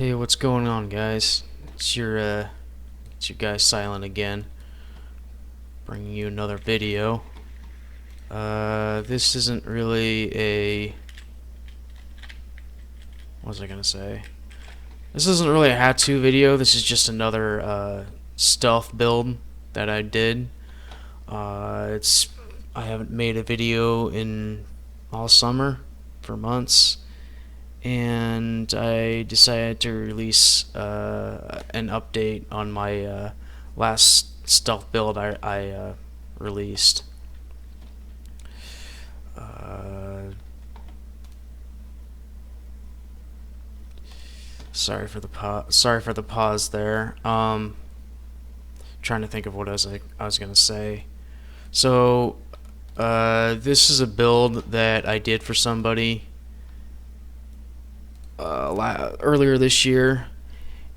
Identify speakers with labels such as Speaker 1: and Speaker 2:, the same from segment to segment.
Speaker 1: Hey, what's going on, guys? It's your guy Silent again, bringing you another video. This isn't really what was I gonna say? This isn't really a how-to video. This is just another stealth build that I did. I haven't made a video in all summer for months, and I decided to release an update on my last stealth build I released. Sorry for the pause there. Trying to think of what I was gonna say. So this is a build that I did for somebody earlier this year,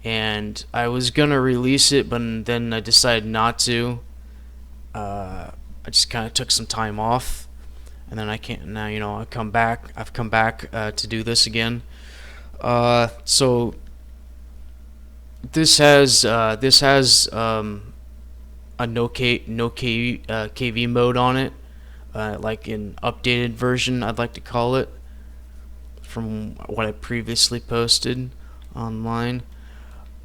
Speaker 1: and I was gonna release it, but then I decided not to. I just kind of took some time off, and then I can't now. I've come back to do this again. So this has a KV mode on it, like an updated version, I'd like to call it, from what I previously posted online.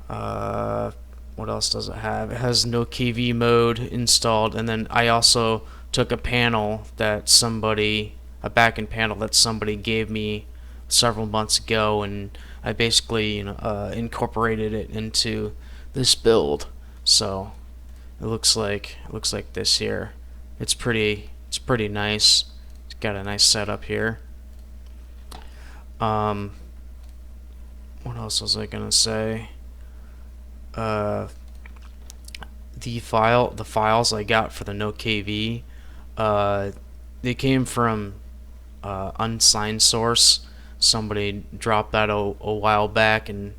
Speaker 1: What else does it have? It has no KV mode installed, and then I also took a backend panel that somebody gave me several months ago, and I basically incorporated it into this build. So it looks like this here. It's pretty nice. It's got a nice setup here. What else was I gonna say? The files I got for the no KV, they came from unsigned source. Somebody dropped that a while back, and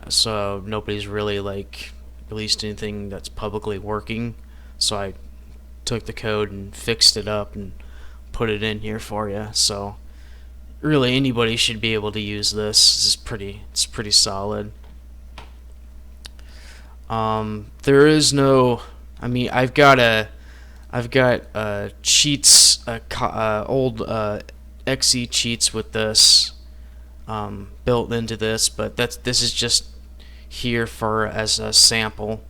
Speaker 1: so nobody's really released anything that's publicly working. So I took the code and fixed it up and put it in here for you. So really anybody should be able to use this. It's pretty solid. There is no. I mean, I've got cheats, old XE cheats with this built into this, but this is just here as a sample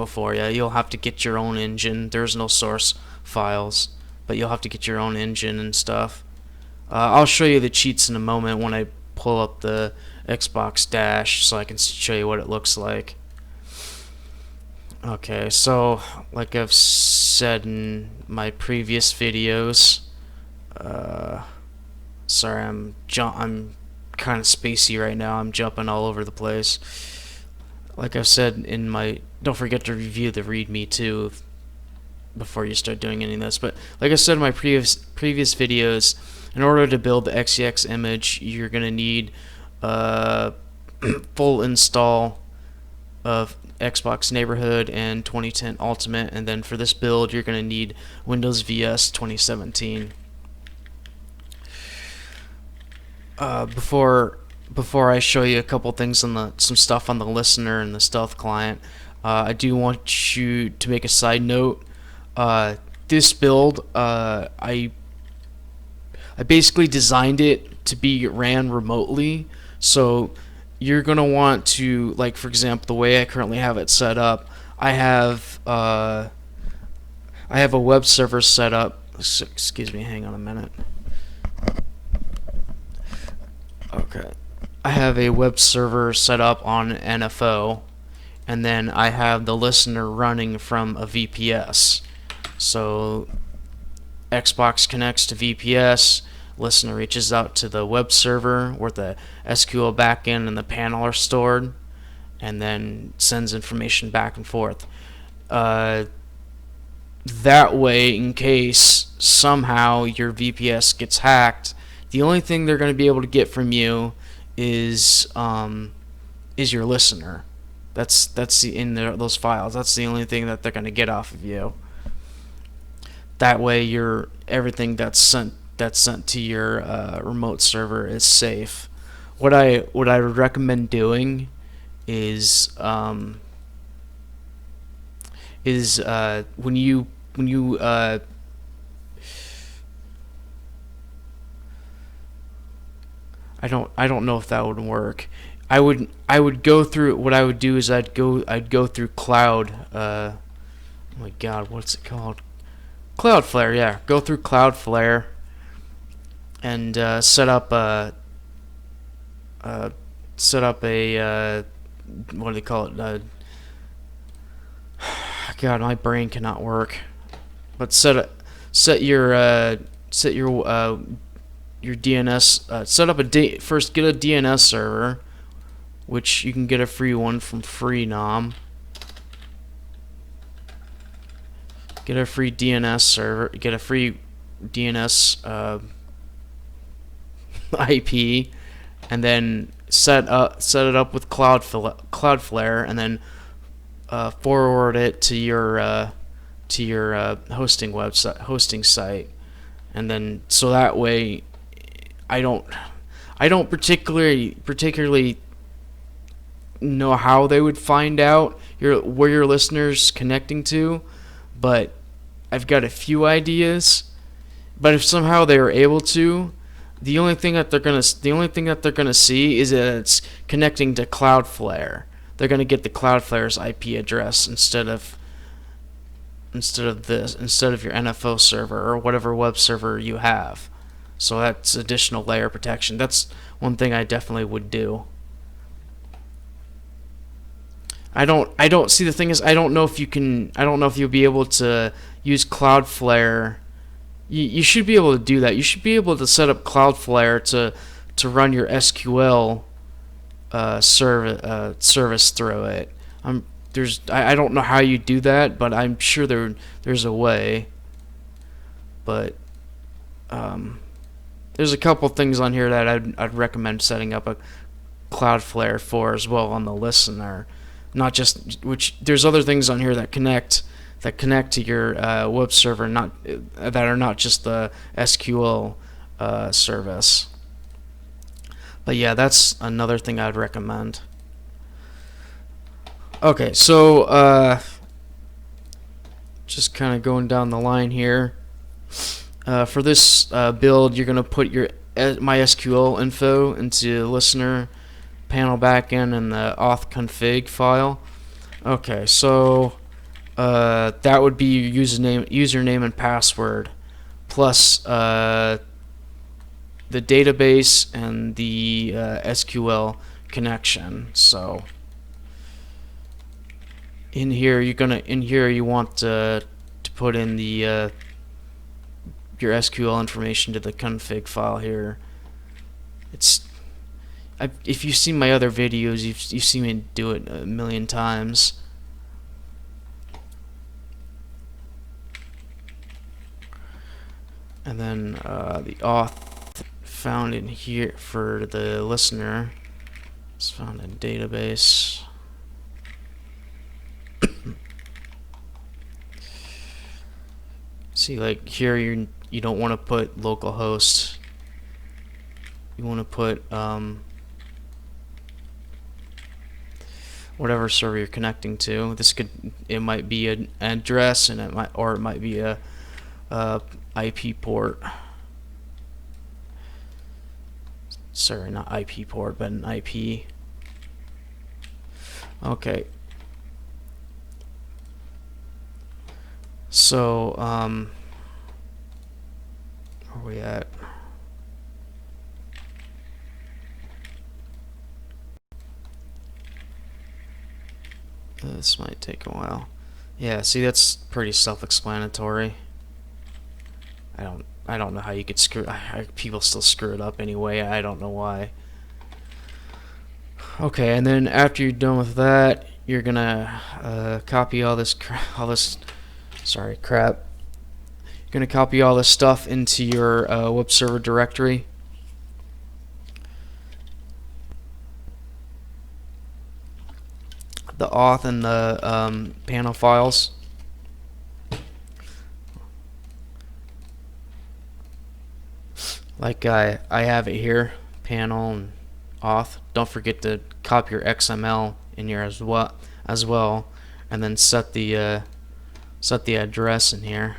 Speaker 1: for you. You'll have to get your own engine. There's no source files, but you'll have to get your own engine and stuff. I'll show you the cheats in a moment when I pull up the Xbox Dash, so I can show you what it looks like. Okay, so like I've said in my previous videos, sorry, I'm kind of spacey right now. I'm jumping all over the place. Like I've said don't forget to review the README too before you start doing any of this. But like I said in my previous videos, in order to build the XEX image, you're gonna need full install of Xbox Neighborhood and 2010 Ultimate, and then for this build you're gonna need Windows VS 2017. Before I show you a couple things some stuff on the listener and the stealth client, I do want you to make a side note. This build, I basically designed it to be ran remotely, so you're gonna want to, like, for example, the way I currently have it set up, I have a web server set up. Excuse me, hang on a minute. Okay, I have a web server set up on NFO, and then I have the listener running from a VPS. So Xbox connects to VPS, listener reaches out to the web server where the SQL backend and the panel are stored, and then sends information back and forth. That way, in case somehow your VPS gets hacked, the only thing they're going to be able to get from you is your listener. That's those files. That's the only thing that they're going to get off of you. That way, everything that's sent to your remote server is safe. what I would recommend doing is when you I don't know if that would work. I would go through what I would do is I'd go through Cloud. Oh my God, what's it called? Cloudflare. Yeah, go through Cloudflare and uh, set up a what do they call it? God, my brain cannot work. But set your DNS. Set up first. Get a DNS server, which you can get a free one from Freenom. Get a free DNS server. Get a free DNS IP, and then set it up with Cloudflare, and then forward it to your hosting site, and then so that way I don't particularly know how they would find out where your listeners connecting to, but I've got a few ideas. But if somehow they were able to, the only thing that they're gonna see is that it's connecting to Cloudflare. They're gonna get the Cloudflare's IP address instead of your NFO server or whatever web server you have. So that's additional layer protection. That's one thing I definitely would do. I don't see, the thing is, I don't know if you'll be able to use Cloudflare. You should be able to do that. You should be able to set up Cloudflare to run your SQL service through it. I don't know how you do that, but I'm sure there's a way. But there's a couple things on here that I'd recommend setting up a Cloudflare for as well on the listener. Not just there's other things on here that connect to your web server, that are not just the SQL service. But yeah, that's another thing I'd recommend. Okay, so just kind of going down the line here. For this build, you're gonna put your MySQL info into listener, panel backend, and the auth config file. Okay, so that would be your username and password, plus the database and the SQL connection. So in here you want to put in the your SQL information to the config file here. If you've seen my other videos, you've seen me do it a million times. And then the auth found in here for the listener is found in database. See, like here you don't want to put localhost. You want to put whatever server you're connecting to. It might be an address, and it might be a IP port. Sorry, not IP port, but an IP. Okay. So where are we at? This might take a while. Yeah, see, that's pretty self-explanatory. I don't know how you could people still screw it up anyway. I don't know why. Okay, and then after you're done with that, you're gonna copy all this crap. You're gonna copy all this stuff into your web server directory. The auth and the panel files. Like I have it here, panel and auth. Don't forget to copy your XML in here as well, and then set the address in here.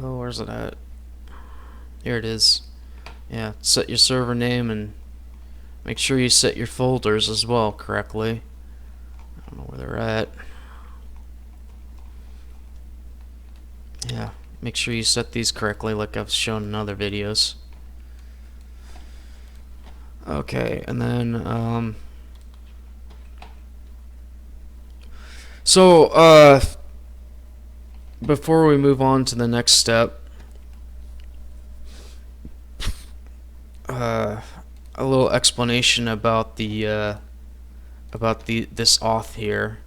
Speaker 1: Where's it at? Here it is. Yeah, set your server name and make sure you set your folders as well correctly. I don't know where they're at. Yeah, make sure you set these correctly like I've shown in other videos. Okay, and then before we move on to the next step, a little explanation about this auth here.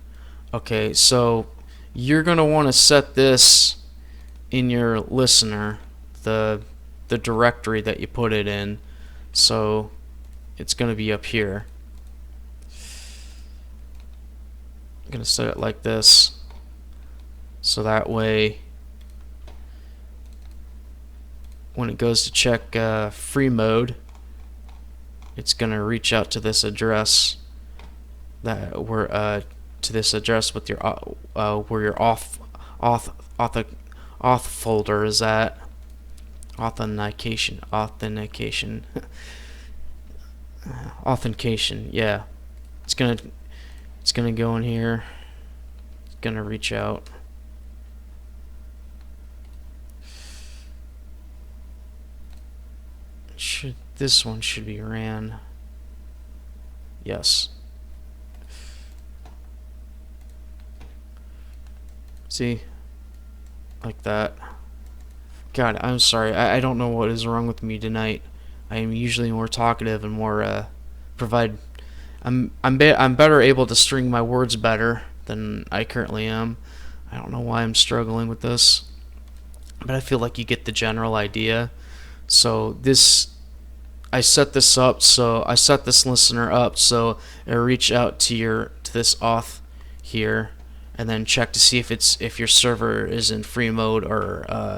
Speaker 1: Okay, so you're gonna want to set this in your listener, the directory that you put it in. So it's gonna be up here. I'm gonna set it like this, so that way when it goes to check free mode, it's gonna reach out to this address that we're to this address with your where your auth folder is at. Authentication. Yeah, it's gonna go in here. It's gonna reach out. This one should be ran. Yes. See? Like that. God, I'm sorry. I don't know what is wrong with me tonight. I am usually more talkative and more provide. I'm better able to string my words better than I currently am. I don't know why I'm struggling with this, but I feel like you get the general idea. So I set this up. So I set this listener up so it'll reach out to this auth here, and then check to see if your server is in free mode or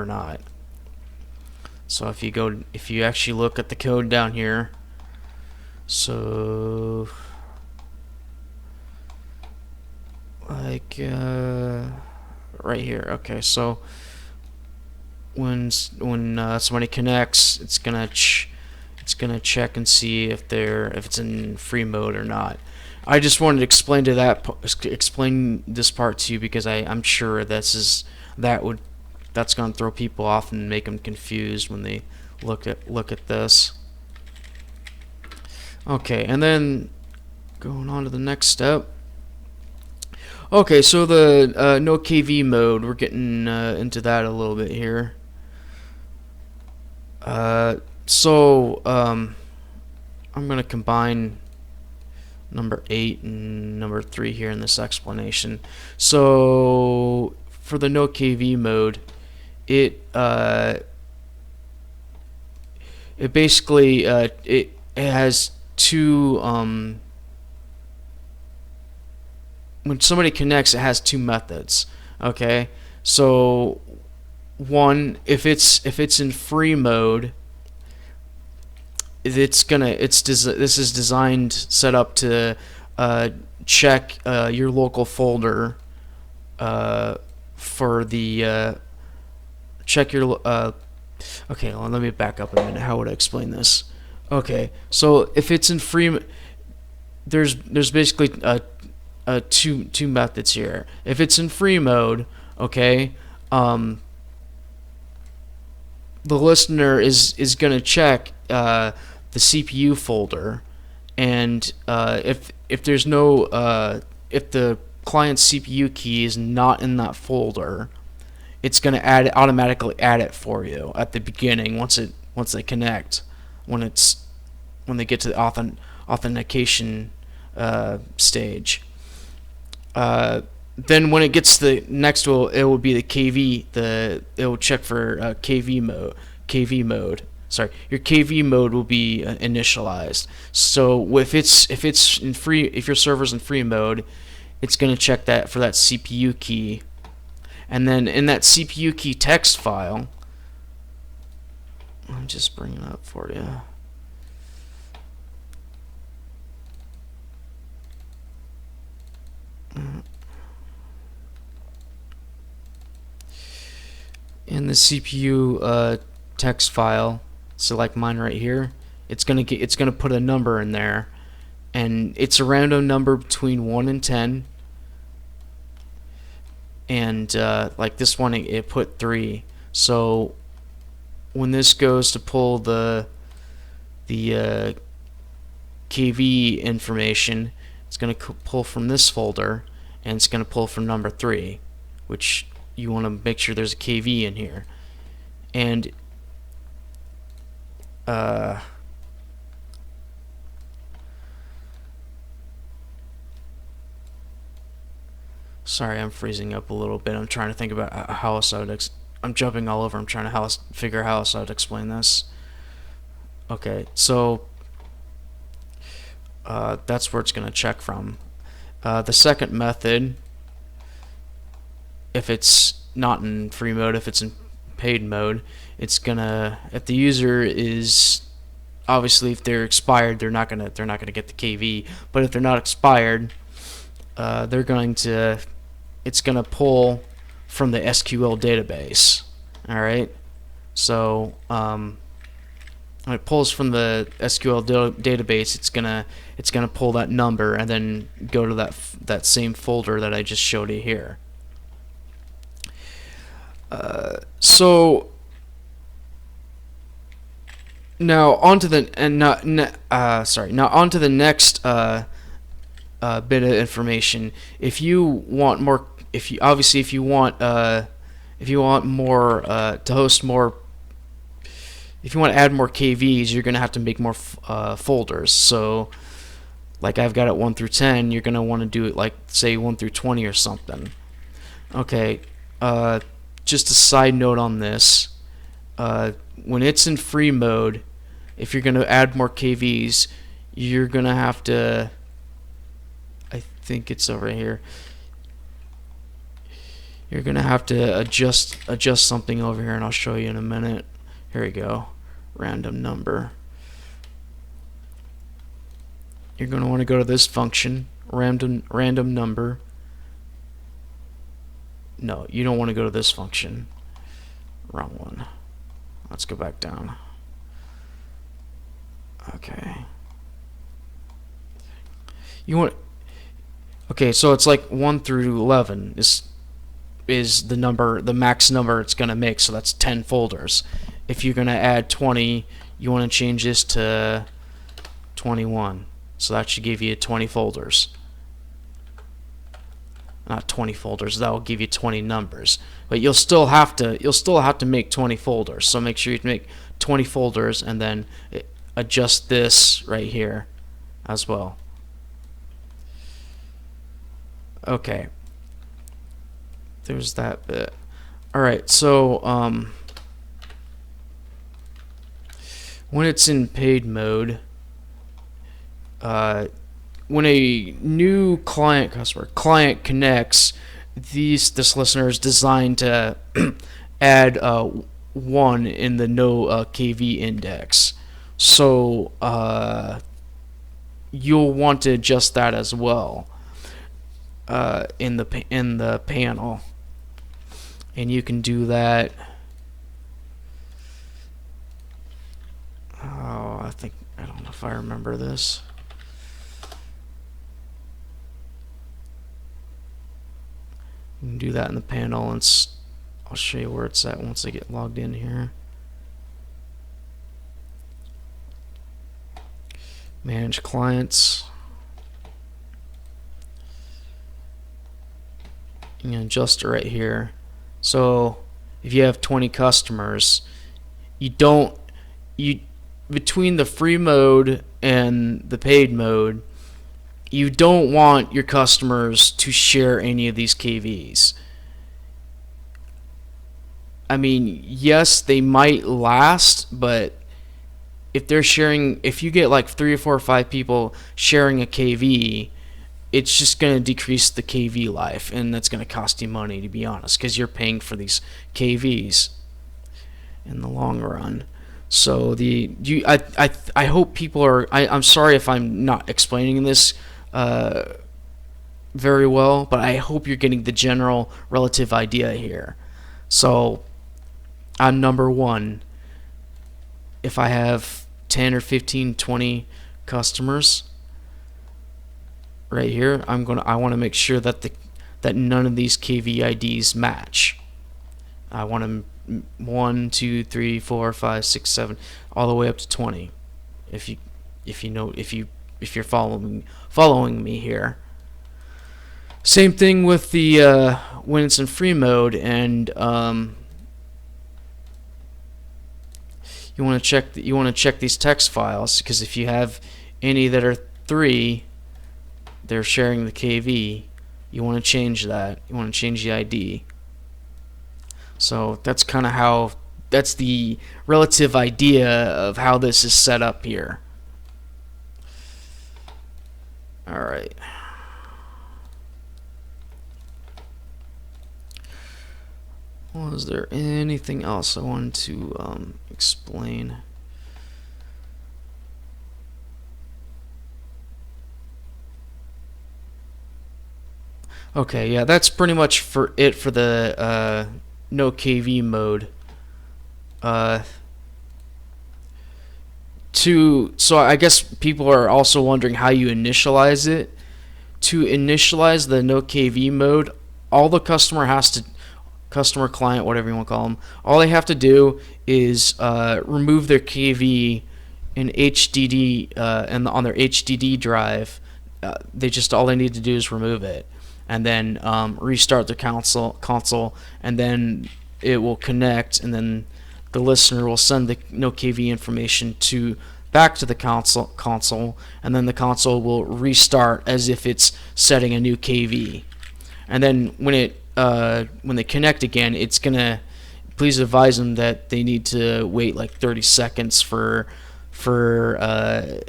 Speaker 1: not. So if you actually look at the code down here, so like right here. Okay, so when somebody connects, it's gonna check and see if it's in free mode or not. I just wanted to explain this part to you because I'm sure that's gonna throw people off and make them confused when they look at this. Okay, and then going on to the next step. Okay, so the no KV mode, we're getting into that a little bit here. I'm gonna combine number 8 and number 3 here in this explanation. So for the no KV mode, it basically it has two when somebody connects, it has two methods. Okay, so one, if it's in free mode, this is designed, set up to check your local folder for the check your okay, well, let me back up a minute. How would I explain this? Okay, so if it's in free, there's basically two methods here. If it's in free mode, okay, the listener is gonna check the CPU folder, and if there's no if the client's CPU key is not in that folder, it's gonna automatically add it for you at the beginning once they connect, when they get to the authentication stage. Then when it gets to the next, it will be the KV. It will check for KV mode. your KV mode will be initialized. So if your server's in free mode, it's going to check that for that CPU key, and then in that CPU key text file, I'm just bringing it up for you. In the CPU text file, so like mine right here, it's gonna put a number in there, and it's a random number between 1 and 10. And like this one, it put 3. So when this goes to pull the KV information, it's going to pull from this folder, and it's going to pull from number 3, which you want to make sure there's a KV in here. And sorry, I'm freezing up a little bit. I'm trying to think about how else I would I'm jumping all over. I'm trying to figure how else I would explain this. Okay, so that's where it's going to check from. The second method, if it's not in free mode, if it's in paid mode, it's gonna, if the user is, obviously if they're expired, they're not gonna get the KV. But if they're not expired, it's gonna pull from the SQL database. All right, so when it pulls from the SQL database, it's gonna pull that number and then go to that same folder that I just showed you here. So now onto the next bit of information. If you want more, if you want more to host more, if you want to add more KVs, you're going to have to make more folders. So like I've got it 1 through 10, you're going to want to do it like say 1 through 20 or something. Okay, just a side note on this, when it's in free mode, if you're going to add more KVs, you're going to have to, I think it's over here, you're going to have to adjust something over here, and I'll show you in a minute. Here we go, random number. You're going to want to go to this function, random number. No, you don't want to go to this function. Wrong one. Let's go back down. Okay. Okay, so it's like 1 through 11 is the number, the max number it's going to make, so that's 10 folders. If you're going to add 20, you want to change this to 21. So that should give you 20 folders. Not 20 folders, that will give you 20 numbers. But you'll still have to make 20 folders. So make sure you make 20 folders and then adjust this right here as well. Okay. There's that bit. Alright, so when it's in paid mode, when a new client connects, this listener is designed to add 1 in the no KV index. So you'll want to adjust that as well in the panel, and you can do that. Oh, I don't know if I remember this. You can do that in the panel, and I'll show you where it's at once I get logged in here. Manage clients. You can adjust it right here. So if you have 20 customers, between the free mode and the paid mode, you don't want your customers to share any of these KVs. I mean, yes, they might last, but if they're sharing, if you get like 3 or 4 or 5 people sharing a KV, it's just going to decrease the KV life, and that's going to cost you money, to be honest, because you're paying for these KVs in the long run. So I hope people are. I'm sorry if I'm not explaining this very well, but I hope you're getting the general relative idea here. So on number one, if I have 10 or 15, 20 customers right here, I want to make sure that none of these KV IDs match. I want them 1, 2, 3, 4, 5, 6, 7, all the way up to 20. If you're following me here. Same thing with the when it's in free mode, and you want to check these text files, because if you have any that are 3, they're sharing the KV. You want to change that. You want to change the ID. So that's kind of that's the relative idea of how this is set up here. All right. Well, is there anything else I wanted to explain? Okay, yeah, that's pretty much for the no KV mode. So I guess people are also wondering how you initialize it. To initialize the no KV mode, all the customer client, whatever you want to call them, all they have to do is remove their KV in HDD and on their HDD drive. All they need to do is remove it, and then restart the console, and then it will connect, and then the listener will send the no KV information back to the console, and then the console will restart as if it's setting a new KV. And then when they connect again, it's gonna, please advise them that they need to wait like 30 seconds for the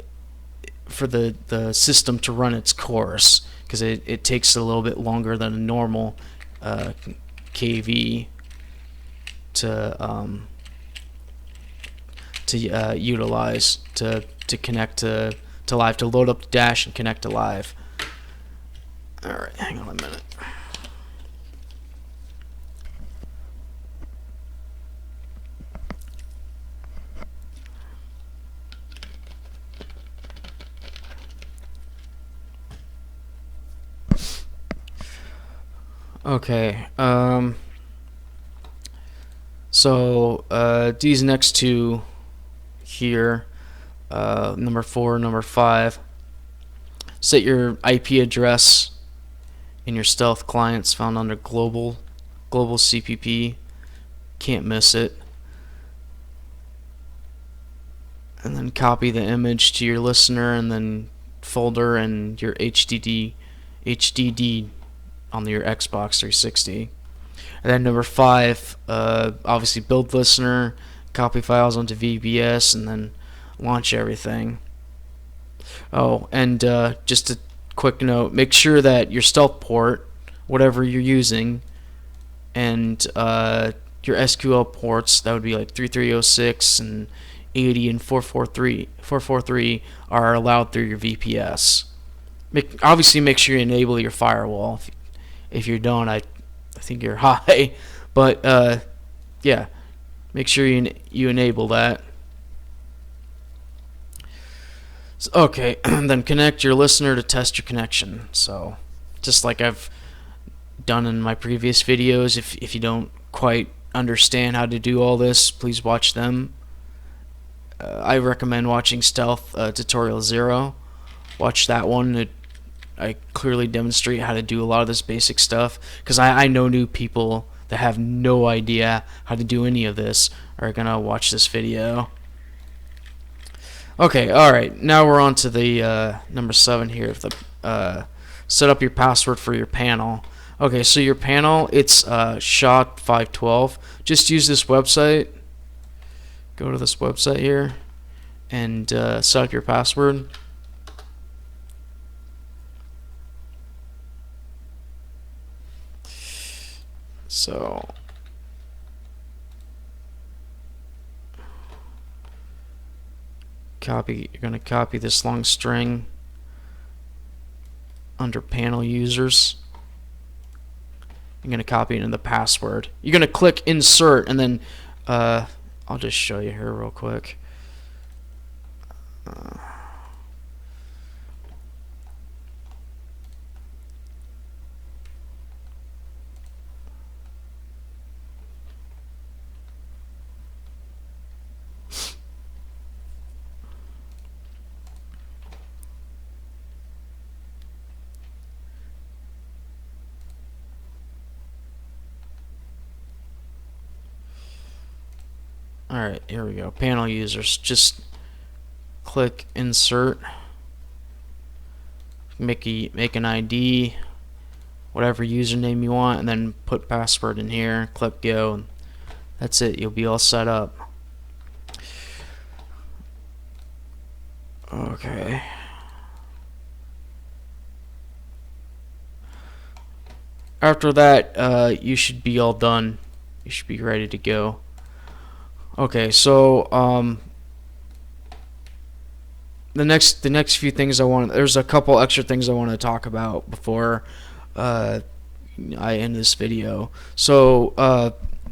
Speaker 1: system to run its course, because it takes a little bit longer than a normal KV to utilize to connect to live, to load up the dash and connect to live. Alright, hang on a minute. Okay, so these next two here, number 4, number 5, set your IP address in your stealth clients found under global CPP. Can't miss it. And then copy the image to your listener, and then folder and your HDD on your Xbox 360. And then number 5, obviously build listener, copy files onto VBS, and then launch everything. Oh, and just a quick note, make sure that your stealth port, whatever you're using, and your SQL ports, that would be like 3306 and 80 and 443 are allowed through your VPS. Obviously make sure you enable your firewall. If you don't, I think you're high, but yeah, make sure you enable that. So, okay, and then connect your listener to test your connection. So just like I've done in my previous videos, if you don't quite understand how to do all this, please watch them. I recommend watching Stealth Tutorial 0. Watch that one. I clearly demonstrate how to do a lot of this basic stuff, because I know new people that have no idea how to do any of this are gonna watch this video. Okay, alright, now we're on to the number 7 here, set up your password for your panel. Okay, so your panel, it's SHA-512. Just use this website. Go to this website here, and set up your password. So you're going to copy this long string under panel users. You're going to copy it in the password. You're going to click insert, and then I'll just show you here real quick. Alright, here we go. Panel users. Just click insert. Make an ID, whatever username you want, and then put password in here. Click go. And that's it. You'll be all set up. Okay. After that, you should be all done. You should be ready to go. Okay, so the next few things there's a couple extra things I want to talk about before I end this video. So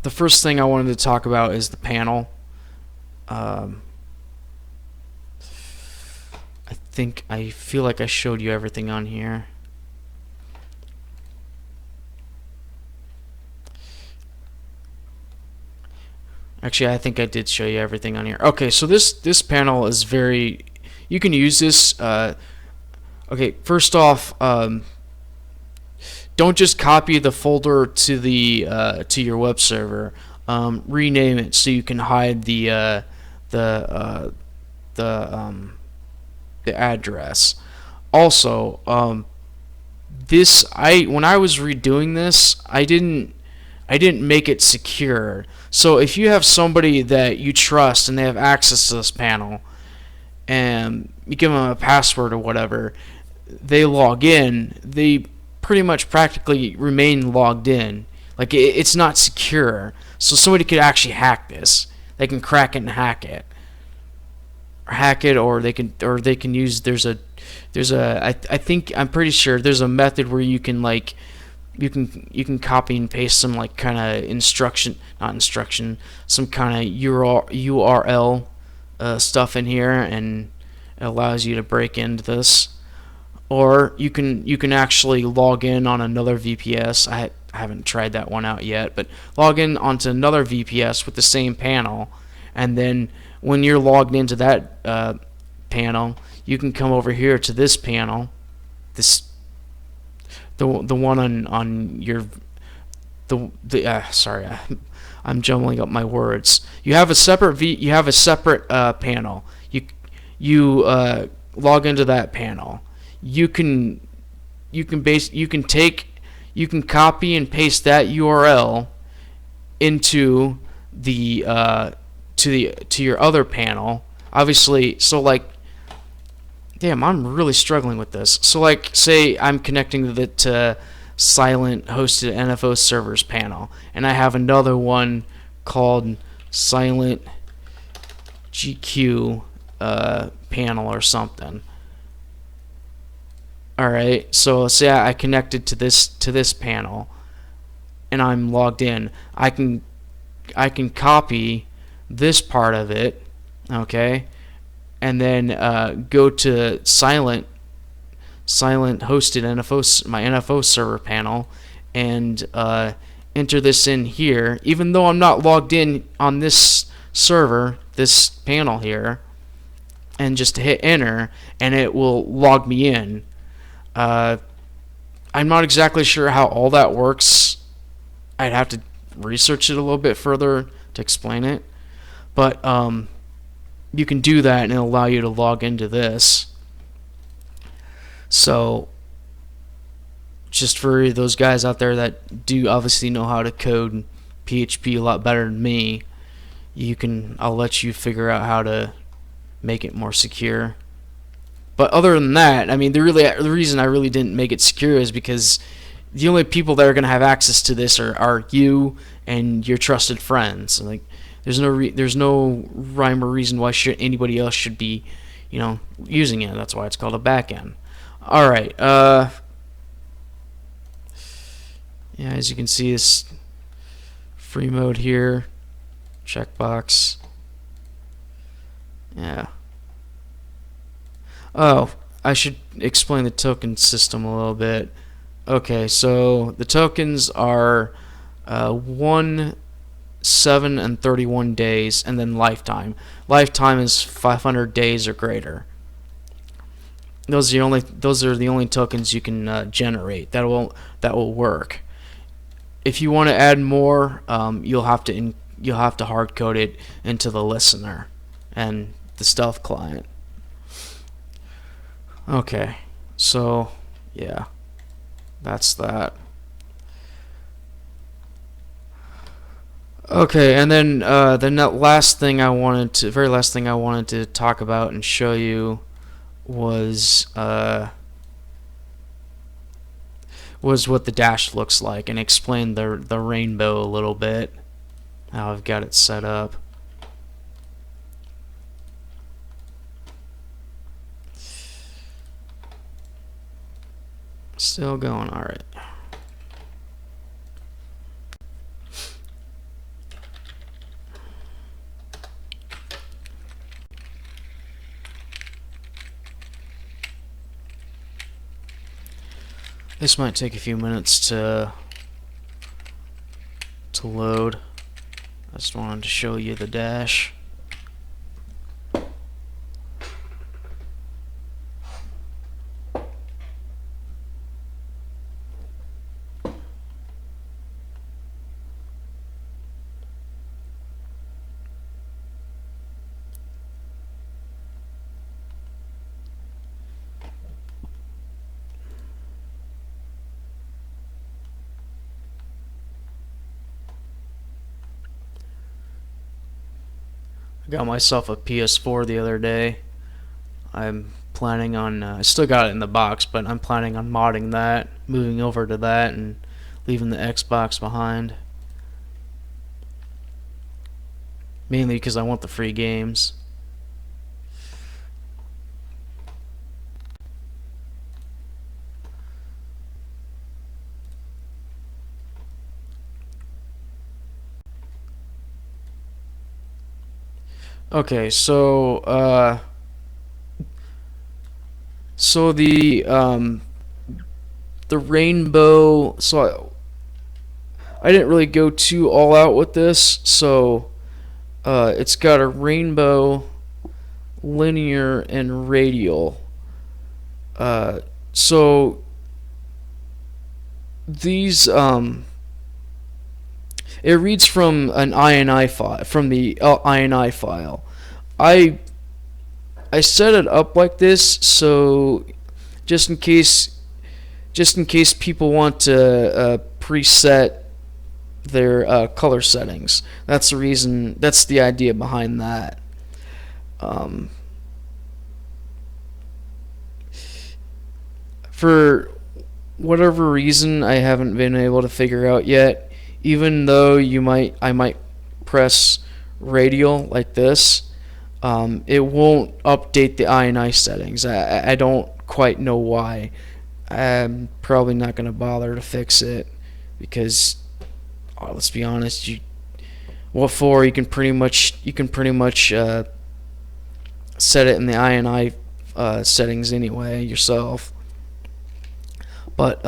Speaker 1: the first thing I wanted to talk about is the panel. I feel like I showed you everything on here. Actually, I think I did show you everything on here. Okay, so this panel is you can use this. Okay, first off, don't just copy the folder to your web server. Rename it so you can hide the address. Also, when I was redoing this, I didn't make it secure. So if you have somebody that you trust and they have access to this panel, and you give them a password or whatever, they log in, they pretty much practically remain logged in. Like it's not secure. So somebody could actually hack this. They can crack it and hack it. Or they can use I'm pretty sure there's a method where you can you can copy and paste some kind of some kind of URL stuff in here, and it allows you to break into this. Or you can actually log in on another VPS. I haven't tried that one out yet, but log in onto another VPS with the same panel, and then when you're logged into that panel, you can come over here to this panel, the one on your sorry, I'm jumbling up my words. You have a separate panel. You log into that panel. You can copy and paste that URL into to your other panel. Obviously, so damn, I'm really struggling with this. So say I'm connecting to silent hosted NFO servers panel, and I have another one called silent GQ panel or something. Alright, so say I connected to this panel and I'm logged in. I can copy this part of it, okay, and then go to silent hosted my NFO server panel and enter this in here, even though I'm not logged in on this server, this panel here, and just hit enter, and it will log me in. I'm not exactly sure how all that works. I'd have to research it a little bit further to explain it, but you can do that and it'll allow you to log into this. So just for those guys out there that do obviously know how to code PHP a lot better than me, I'll let you figure out how to make it more secure. But other than that, I mean, the reason I really didn't make it secure is because the only people that are going to have access to this are you and your trusted friends. Like, there's no rhyme or reason why anybody else should be, using it. That's why it's called a backend. All right. Yeah, as you can see, this free mode here, checkbox. Yeah. Oh, I should explain the token system a little bit. Okay, so the tokens are 1, 7, and 31 days, and then lifetime. Lifetime is 500 days or greater. Those are the only tokens you can generate that will work. If you want to add more, you'll have to hard code it into the listener and the stealth client. Okay, so yeah, that's that. Okay, and then the very last thing I wanted to talk about and show you was what the dash looks like, and explain the rainbow a little bit, how I've got it set up. Still going, all right. This might take a few minutes to load. I just wanted to show you the dash. I got myself a PS4 the other day. I'm planning on, I still got it in the box, but I'm planning on modding that, moving over to that, and leaving the Xbox behind. Mainly because I want the free games. Okay, so the rainbow. So I didn't really go too all out with this. So it's got a rainbow, linear, and radial. So these it reads from an INI file, from the INI file. I set it up like this so just in case people want to preset their color settings. That's the reason. That's the idea behind that. For whatever reason, I haven't been able to figure out yet. Even though I might press radial like this, it won't update the INI settings. I don't quite know why. I'm probably not going to bother to fix it because, let's be honest, what for? You can pretty much set it in the INI settings anyway yourself. But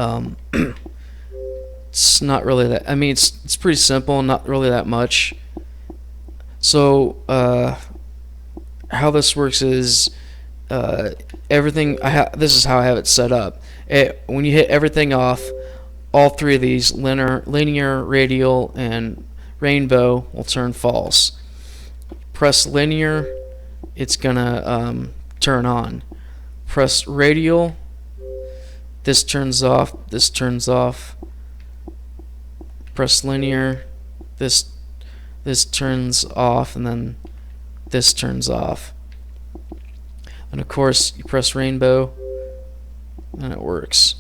Speaker 1: it's not really that. I mean, it's pretty simple, not really that much. So how this works is everything. This is how I have it set up. When you hit everything off, all three of these linear, radial, and rainbow will turn false. Press linear, it's gonna turn on. Press radial, this turns off. This turns off. Press linear, this turns off, and then this turns off. And of course, you press rainbow, and it works.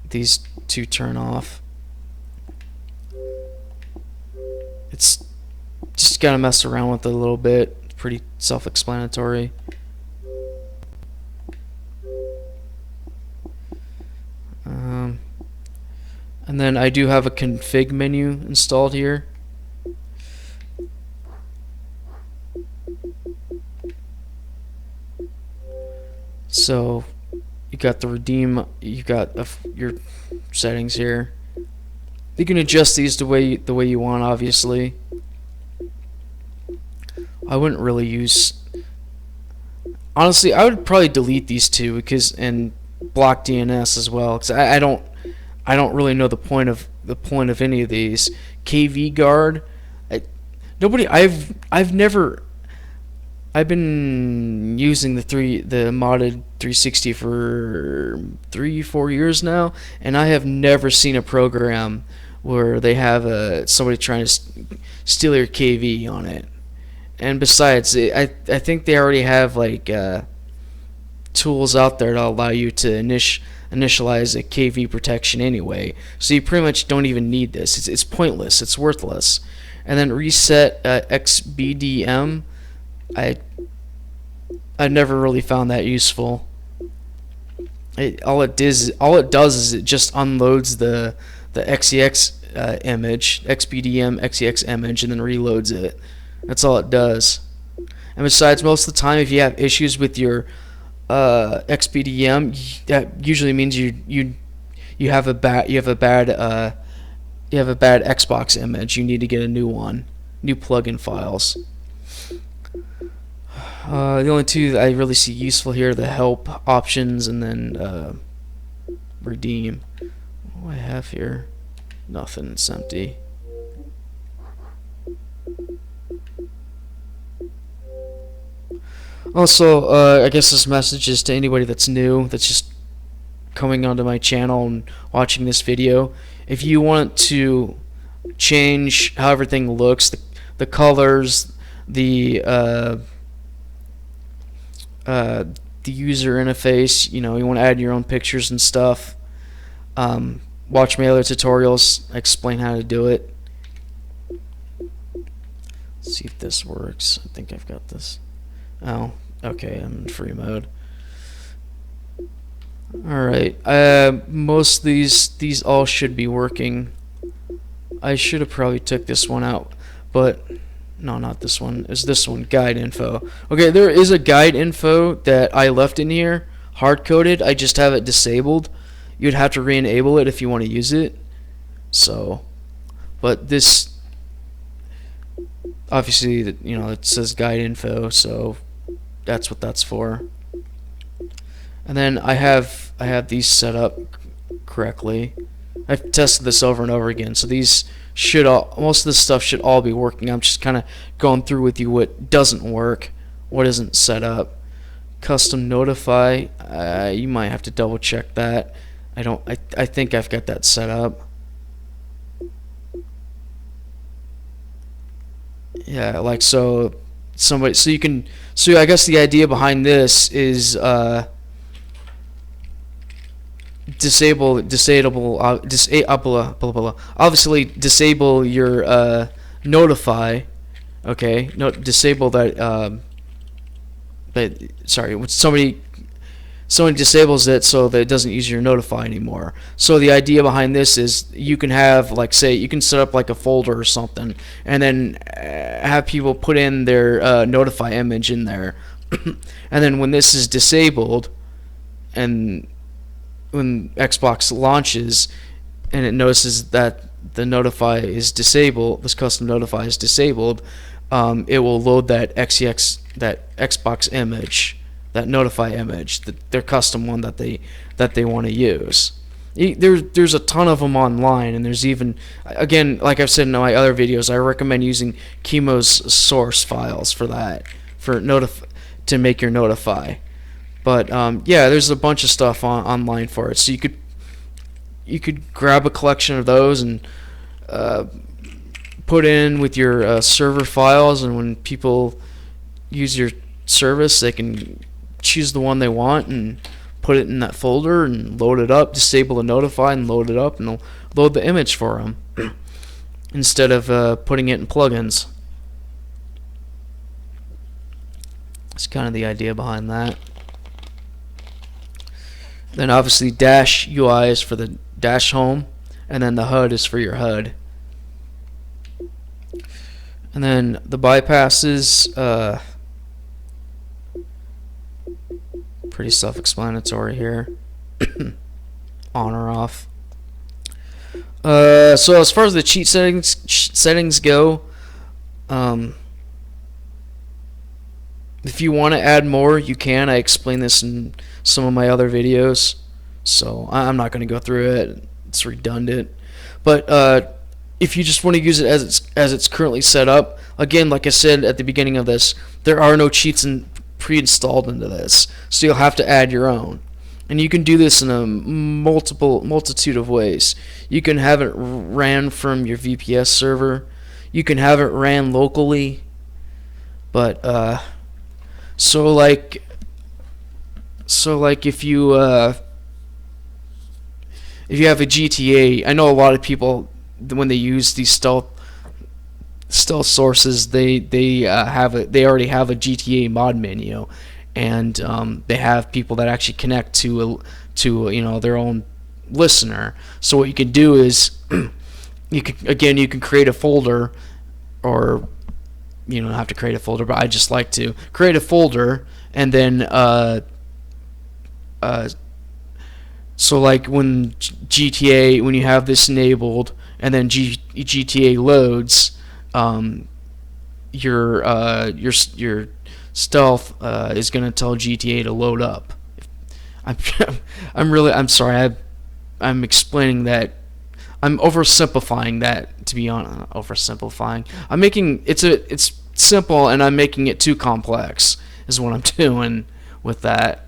Speaker 1: These two turn off. It's just gotta mess around with it a little bit. It's pretty self-explanatory. And then I do have a config menu installed here. So you got the redeem, you got your settings here. You can adjust these the way you want, obviously. I wouldn't really use, honestly, I would probably delete these two because, and block DNS as well, because I don't really know the point of any of these. KV guard, I've been using the modded 360 for 3-4 years now, and I have never seen a program where they have somebody trying to steal your KV on it. And besides, I think they already have like tools out there to allow you to initialize a KV protection anyway. So you pretty much don't even need this. It's pointless. It's worthless. And then reset XBDM. I've never really found that useful. All it does is it just unloads the XEX image, XBDM XEX image, and then reloads it. That's all it does. And besides, most of the time, if you have issues with your XBDM, that usually means you have a bad Xbox image. You need to get a new one, new plugin files. The only two that I really see useful here are the help options and then redeem. What do I have here? Nothing. It's empty. Also, I guess this message is to anybody that's new, that's just coming onto my channel and watching this video. If you want to change how everything looks, the colors, the user interface, you want to add your own pictures and stuff, watch my other tutorials. I explain how to do it. Let's see if this works. I think I've got this. Oh, okay, I'm in free mode. Alright, most of these all should be working. I should have probably took this one out, but no, not this one. It's this one, guide info. Okay, there is a guide info that I left in here, hard-coded. I just have it disabled. You'd have to re-enable it if you want to use it. So, but this, obviously, it says guide info, so that's what that's for. And then I have these set up correctly. I've tested this over and over again, so these most of this stuff should all be working. I'm just kind of going through with you what doesn't work, what isn't set up. Custom notify, you might have to double check that. I think I've got that set up. Yeah, like so I guess the idea behind this is obviously disable your notify. Okay, no, disable that. Sorry, when somebody disables it so that it doesn't use your notify anymore. So the idea behind this is you can have, like, say, you can set up like a folder or something, and then have people put in their notify image in there, and then when this is disabled, and when Xbox launches, and it notices that the notify is disabled, this custom notify is disabled, it will load that Xbox image, that notify image, their custom one that they want to use. There's a ton of them online, and there's even, again, like I've said in my other videos, I recommend using Chemo's source files for that, to make your notify. But yeah, there's a bunch of stuff online for it, so you could grab a collection of those and put in with your server files, and when people use your service, they can choose the one they want and put it in that folder and load it up, disable the notify and load it up, and they'll load the image for them instead of putting it in plugins. That's kind of the idea behind that. Then obviously dash UI is for the dash home, and then the HUD is for your HUD. And then the bypasses, pretty self-explanatory here. On or off. So as far as the cheat settings go, if you want to add more, you can. I explain this in some of my other videos, so I'm not going to go through it. It's redundant. But if you just want to use it as it's currently set up, again, like I said at the beginning of this, there are no cheats pre-installed into this, so you'll have to add your own. And you can do this in a multitude of ways. You can have it ran from your VPS server. You can have it ran locally. But so like if you have a GTA, I know a lot of people, when they use these stealth sources, they already have a GTA mod menu, and they have people that actually connect to their own listener. So what you can do is you can create a folder, or you don't have to create a folder, but I just like to create a folder, and then so like when you have this enabled, and then GTA loads, your stealth is going to tell GTA to load up. I'm sorry. I'm explaining that. I'm oversimplifying that, to be honest. Oversimplifying. I'm making it's simple, and I'm making it too complex, is what I'm doing with that.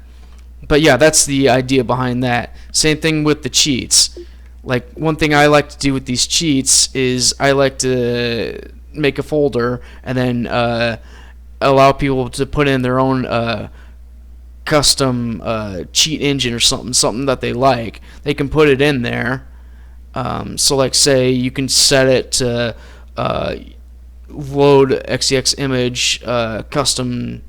Speaker 1: But yeah, that's the idea behind that. Same thing with the cheats. Like, one thing I like to do with these cheats is I like to make a folder and then allow people to put in their own custom cheat engine or something that they like. They can put it in there. So like, say you can set it to load XEX image custom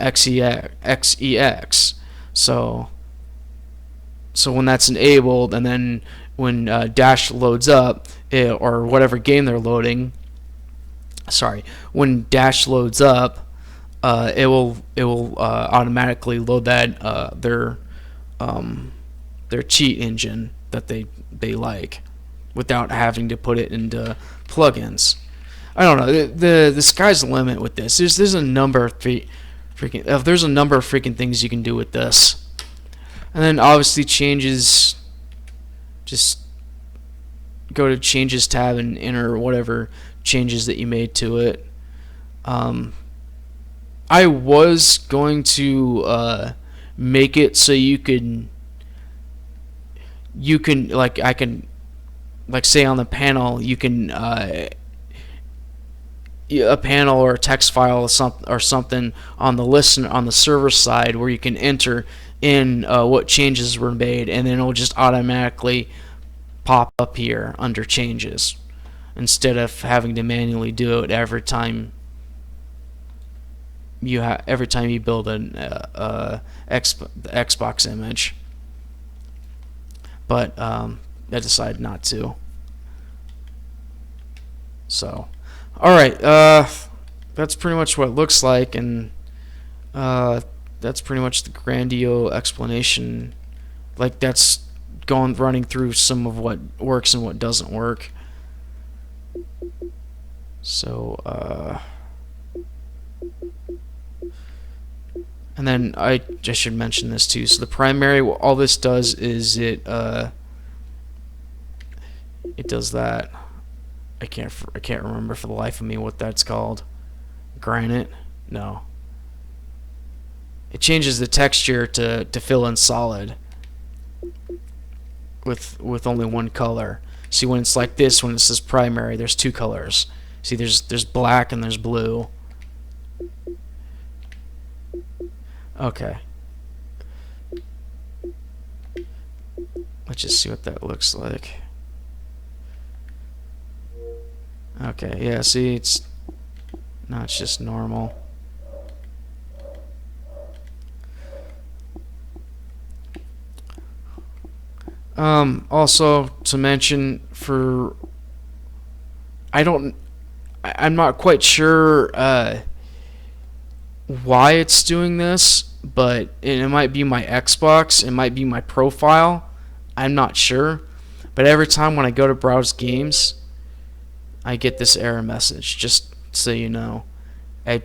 Speaker 1: XEX. So when that's enabled, and then when Dash loads up, or whatever game they're loading, when Dash loads up, it will automatically load that their cheat engine that they like, without having to put it into plugins. I don't know. The sky's the limit with this. There's a number of freaking things you can do with this. And then obviously changes, just go to changes tab and enter whatever changes that you made to it. I was going to make it so you can like, I can, like, say on the panel, you can a panel or a text file or something on the server side, where you can enter in what changes were made, and then it'll just automatically pop up here under changes, instead of having to manually do it every time you build an Xbox image. But I decided not to. So, alright, that's pretty much what it looks like, and that's pretty much the grandio explanation. Like, that's running through some of what works and what doesn't work. So, and then I just should mention this too. So the primary, all this does is it does that. I can't remember for the life of me what that's called. Granite? No. It changes the texture to fill in solid with only one color. See, when it's like this, when it says primary, there's two colors. See, there's black and there's blue. Okay. Let's just see what that looks like. Okay, yeah, see, it's just normal. Also to mention, I'm not quite sure why it's doing this, but it might be my Xbox, it might be my profile. I'm not sure, but every time when I go to browse games, I get this error message. Just so you know, I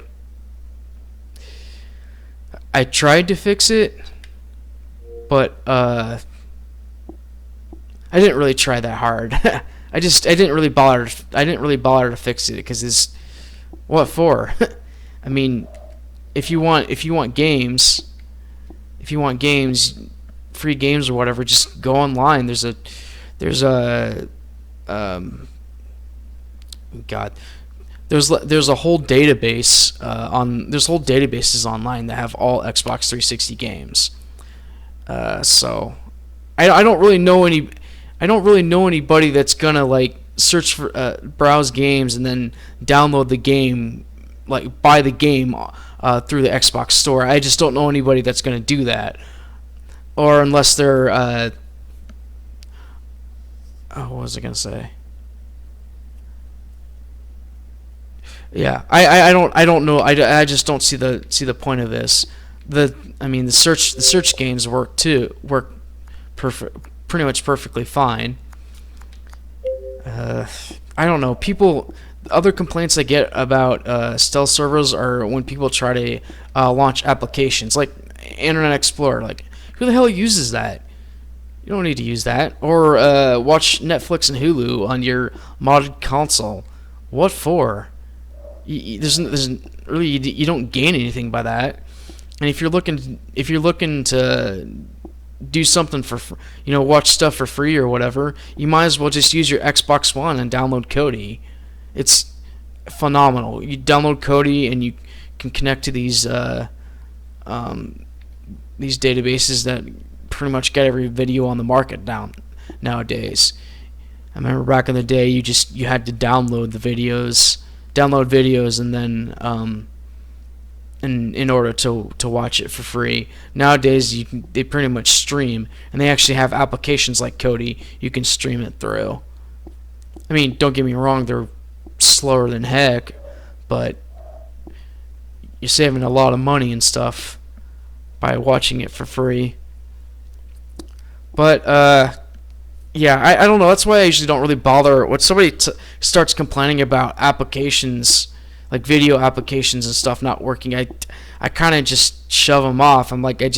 Speaker 1: I tried to fix it, but I didn't really try that hard. I didn't really bother. I didn't really bother to fix it because it's what for? I mean, if you want games, free games or whatever, just go online. There's a God. There's a whole database there's whole databases online that have all Xbox 360 games. So I don't really know anybody that's gonna like search for browse games and then download the game, like buy the game through the Xbox store. I just don't know anybody that's gonna do that, or unless they're what was I gonna say? Yeah, I don't know. I just don't see the point of this. The search games work pretty much perfectly fine. I don't know. Other complaints I get about stealth servers are when people try to launch applications like Internet Explorer. Like, who the hell uses that? You don't need to use that. Or watch Netflix and Hulu on your modded console. What for? There's really, you don't gain anything by that. And if you're looking to do something watch stuff for free or whatever, you might as well just use your Xbox One and download Kodi. It's phenomenal. You download Kodi and you can connect to these databases that pretty much get every video on the market down nowadays. I remember back in the day, you had to download videos, and then in order to watch it for free. Nowadays, they pretty much stream, and they actually have applications like Kodi you can stream it through. I mean, don't get me wrong, they're slower than heck, but you're saving a lot of money and stuff by watching it for free. But yeah, I don't know. That's why I usually don't really bother when somebody starts complaining about applications, like video applications and stuff not working. I kind of just shove them off. I'm like, I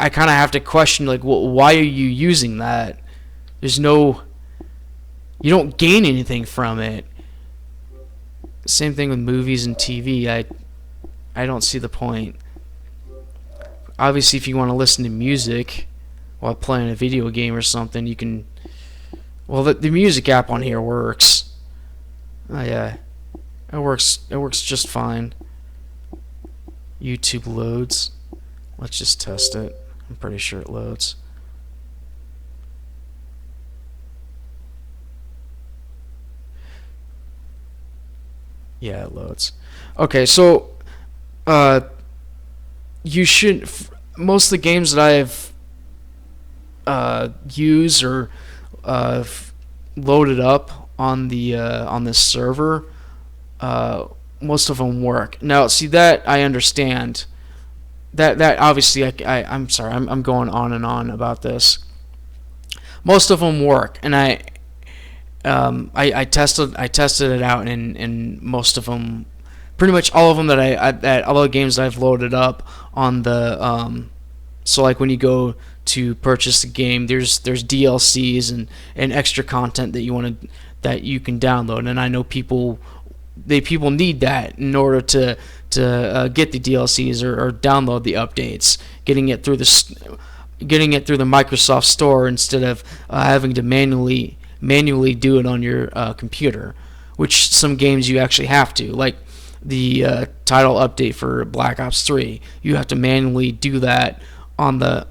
Speaker 1: kind of have to question, like, well, why are you using that? You don't gain anything from it. Same thing with movies and TV. I don't see the point. Obviously, if you want to listen to music while playing a video game or something, you can. Well, the music app on here works. Oh yeah, it works. It works just fine. YouTube loads. Let's just test it. I'm pretty sure it loads. Yeah, it loads. Okay, so you should. Most of the games that I've used or loaded up on this server, most of them work. Now, see, that I understand. That obviously, I'm sorry, I'm going on and on about this. Most of them work, and I tested it out, and most of them, pretty much all of them that all the games that I've loaded up on the so like when you go to purchase the game, there's DLCs and extra content that you can download, and I know people need that in order to get the DLCs or download the updates, getting it through the Microsoft Store instead of having to manually do it on your computer, which some games you actually have to. Like the title update for Black Ops 3. You have to manually do that on the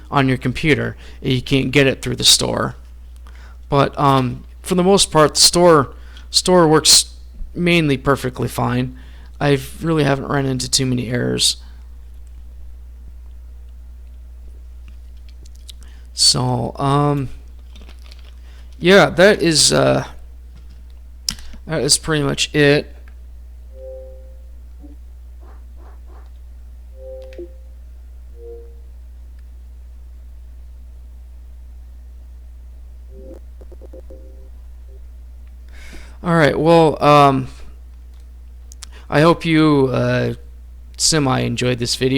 Speaker 1: on your computer. You can't get it through the store. But for the most part, the store works mainly perfectly fine. I really haven't run into too many errors. So yeah, that is pretty much it. All right. Well, I hope you semi enjoyed this video.